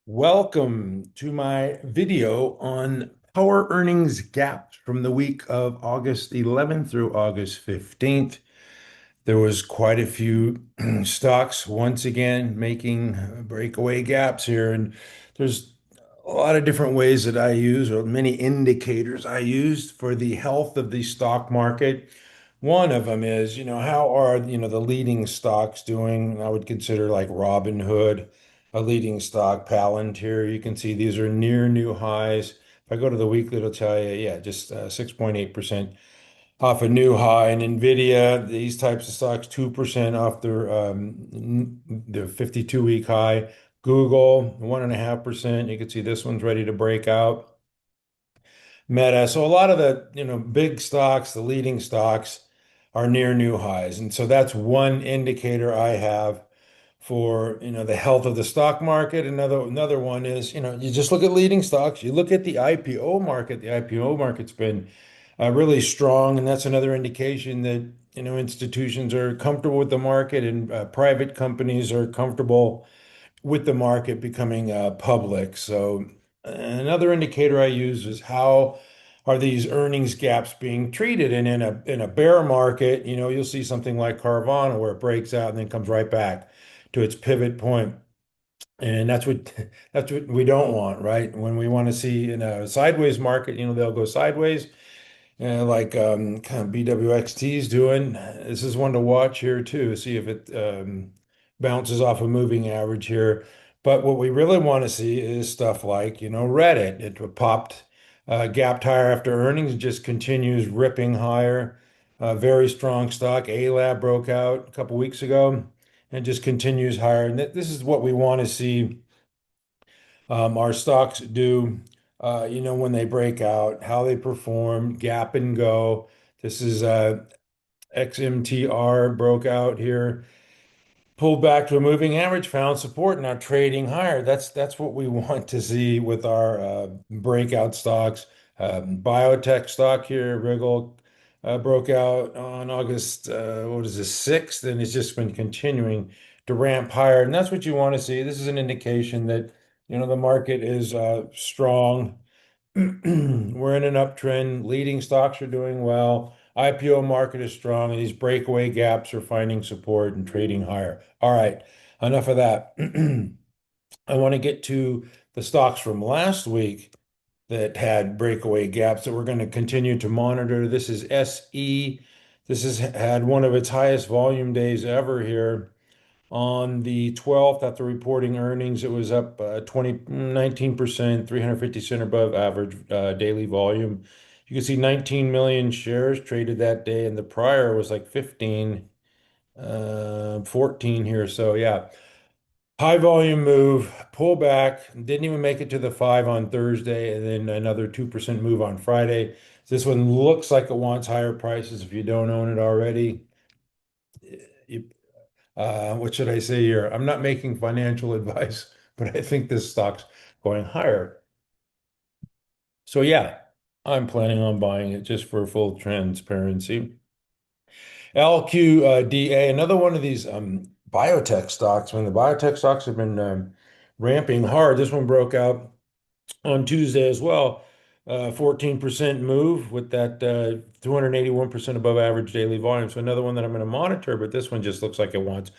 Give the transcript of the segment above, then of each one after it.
Welcome to my video on power earnings gaps from the week of August 11th through August 15th. There was quite a few stocks once again making breakaway gaps here, and there's a lot of different ways that I use, or many indicators I used for the health of the stock market. One of them is, how are, the leading stocks doing? I would consider like Robinhood a leading stock, Palantir. You can see these are near new highs. If I go to the weekly, it'll tell you, yeah, just 6.8% off a new high. And Nvidia, these types of stocks, 2% off their 52-week high. Google, 1.5%. You can see this one's ready to break out. Meta. So a lot of the, big stocks, the leading stocks are near new highs. And so that's one indicator I have for, the health of the stock market. Another one is, you just look at leading stocks. You look at the IPO market. The IPO market's been really strong, and that's another indication that, institutions are comfortable with the market and private companies are comfortable with the market becoming public. So another indicator I use is how are these earnings gaps being treated? And in a bear market, you'll see something like Carvana where it breaks out and then comes right back to its pivot point. And that's what we don't want, right? When we want to see in a sideways market, they'll go sideways, like kind of BWXT is doing. This is one to watch here too, see if it bounces off a moving average here. But what we really want to see is stuff like, Reddit. It popped, gapped higher after earnings, and just continues ripping higher. Very strong stock. ALAB broke out a couple weeks ago and just continues higher. And this is what we want to see our stocks do, when they break out, how they perform, gap and go. This is XMTR broke out here, pulled back to a moving average, found support, now trading higher. That's what we want to see with our breakout stocks. Biotech stock here, RIGL, broke out on August, what is this, 6th, and it's just been continuing to ramp higher. And that's what you want to see. This is an indication that, the market is strong. We're in an uptrend. Leading stocks are doing well. IPO market is strong, and these breakaway gaps are finding support and trading higher. All right, enough of that. I want to get to the stocks from last week that had breakaway gaps that we're going to continue to monitor. This is SE. This has had one of its highest volume days ever here. On the 12th, after reporting earnings, it was up 19%, 350 cent above average daily volume. You can see 19 million shares traded that day, and the prior was like 15, 14 here. So yeah, high volume move, pull back, didn't even make it to the 5 on Thursday, and then another 2% move on Friday. This one looks like it wants higher prices if you don't own it already. You what should I say here? I'm not making financial advice, but I think this stock's going higher. So yeah, I'm planning on buying it just for full transparency. LQDA, another one of these biotech stocks. When the biotech stocks have been ramping hard, this one broke out on Tuesday as well. 14% move with that 281% above average daily volume. So another one that I'm going to monitor, but this one just looks like it wants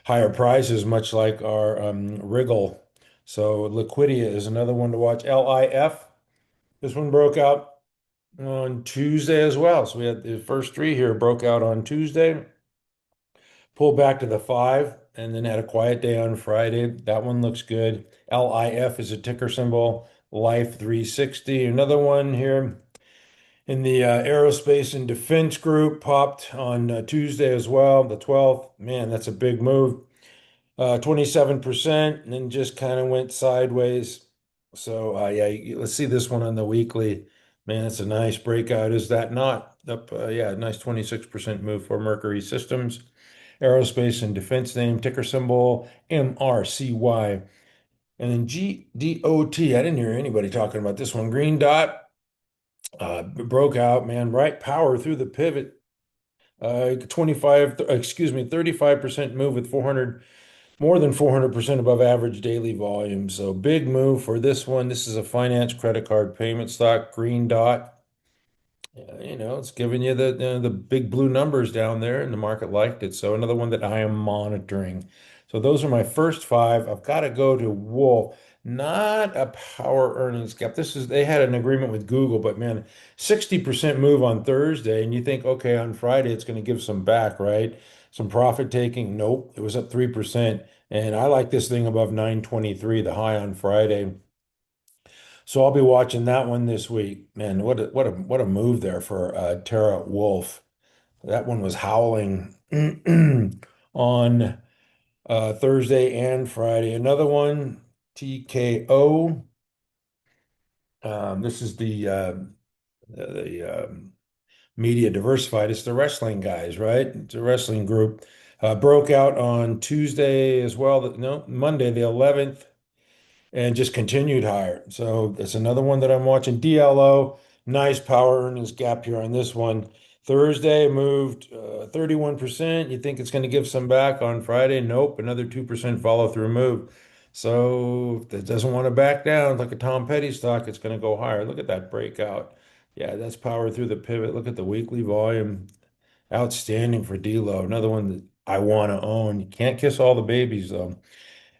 higher prices, much like our RIGL. So Liquidia is another one to watch. LIF, this one broke out on Tuesday as well. So we had the first three here broke out on Tuesday, pulled back to the 5, and then had a quiet day on Friday. That one looks good. LIF is a ticker symbol. Life 360. Another one here in the aerospace and defense group popped on Tuesday as well, the 12th. Man, that's a big move. 27%, and then just kind of went sideways. So yeah, let's see this one on the weekly. Man, it's a nice breakout. Is that not up? Yeah, nice 26% move for Mercury Systems. Aerospace and defense name, ticker symbol MRCY. And then GDOT, I didn't hear anybody talking about this one. Green dot broke out, man, right power through the pivot. 35% move with 400 more than 400% above average daily volume. So big move for this one. This is a finance credit card payment stock, green dot. It's giving you the big blue numbers down there, and the market liked it. So another one that I am monitoring. So those are my first five. I've got to go to Wolf, not a power earnings gap. They had an agreement with Google, but man, 60% move on Thursday, and you think, okay, on Friday it's going to give some back, right? Some profit taking. Nope, it was up 3%. And I like this thing above 923, the high on Friday. So I'll be watching that one this week. Man, what a move there for Tara Wolf. That one was howling on Thursday and Friday. Another one, TKO. This is the media diversified. It's the wrestling guys, right? It's a wrestling group. Broke out on Tuesday as well. No, Monday the 11th. And just continued higher. So that's another one that I'm watching. DLO, nice power earnings gap here on this one. Thursday moved 31%. You think it's going to give some back on Friday? Nope, another 2% follow through move. So if it doesn't want to back down like a Tom Petty stock, it's going to go higher. Look at that breakout. Yeah, that's power through the pivot. Look at the weekly volume. Outstanding for DLO. Another one that I want to own. You can't kiss all the babies though.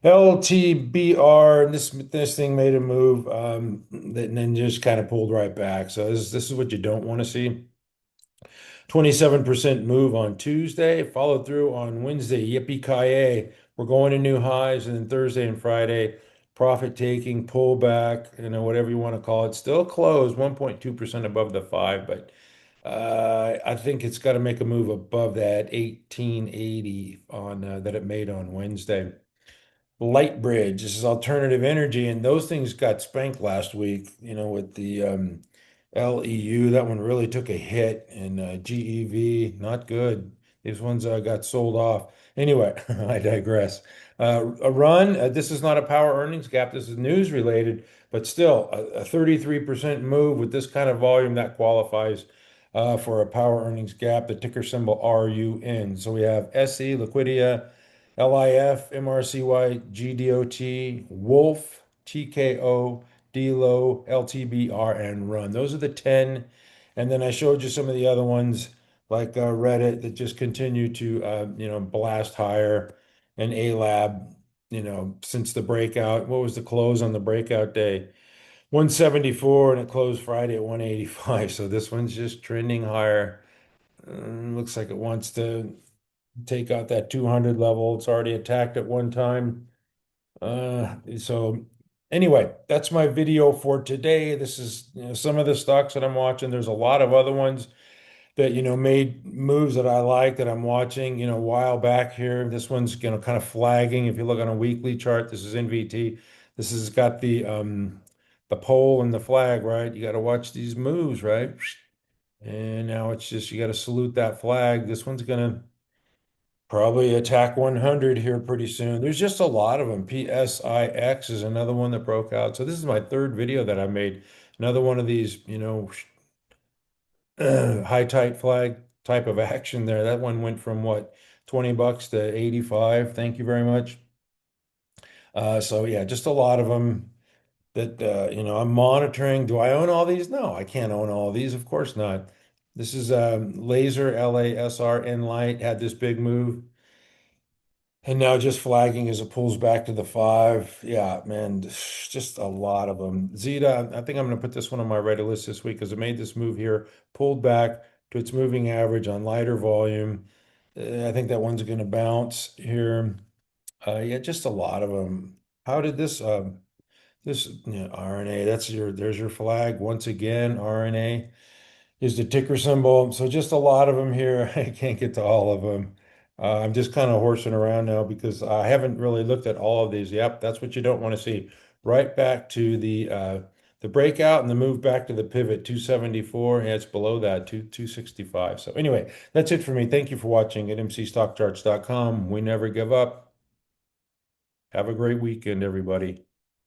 LTBR, this thing made a move, and then just kind of pulled right back. So this is what you don't want to see. 27% move on Tuesday, followed through on Wednesday. Yippee-ki-yay. We're going to new highs, and then Thursday and Friday, profit taking, pullback, whatever you want to call it. Still closed 1.2% above the five, but I think it's got to make a move above that 1880 on that it made on Wednesday. Lightbridge. This is alternative energy, and those things got spanked last week, with the LEU. That one really took a hit, and GEV, not good. These ones got sold off. Anyway, I digress. A run. This is not a power earnings gap. This is news related, but still a 33% move with this kind of volume that qualifies for a power earnings gap. The ticker symbol RUN. So we have SE, Liquidia. LIF, MRCY, GDOT, WULF, TKO, DLO, LTBR, and Run. Those are the 10. And then I showed you some of the other ones like Reddit that just continue to blast higher, and ALAB, since the breakout. What was the close on the breakout day? 174, and it closed Friday at 185. So this one's just trending higher. Looks like it wants to take out that 200 level. It's already attacked at one time. So anyway, that's my video for today. This is, some of the stocks that I'm watching. There's a lot of other ones that, made moves that I like that I'm watching, a while back here. This one's, kind of flagging. If you look on a weekly chart, this is NVT. This has got the pole and the flag, right? You got to watch these moves, right? And now it's just, you got to salute that flag. This one's gonna probably attack 100 here pretty soon. There's just a lot of them. PSIX is another one that broke out. So this is my third video that I made. Another one of these, high tight flag type of action there. That one went from what, $20 to 85. Thank you very much. So yeah, just a lot of them that I'm monitoring. Do I own all these? No, I can't own all of these. Of course not. This is Laser, LASR, Light had this big move. And now just flagging as it pulls back to the five. Yeah, man, just a lot of them. Zeta, I think I'm going to put this one on my Reddit list this week because it made this move here, pulled back to its moving average on lighter volume. I think that one's going to bounce here. Yeah, just a lot of them. How did this RNA, there's your flag once again, RNA is the ticker symbol. So just a lot of them here. I can't get to all of them. I'm just kind of horsing around now because I haven't really looked at all of these. Yep, that's what you don't want to see. Right back to the breakout and the move back to the pivot, 274. Yeah, it's below that, 265. So anyway, that's it for me. Thank you for watching at mcstockcharts.com. We never give up. Have a great weekend, everybody.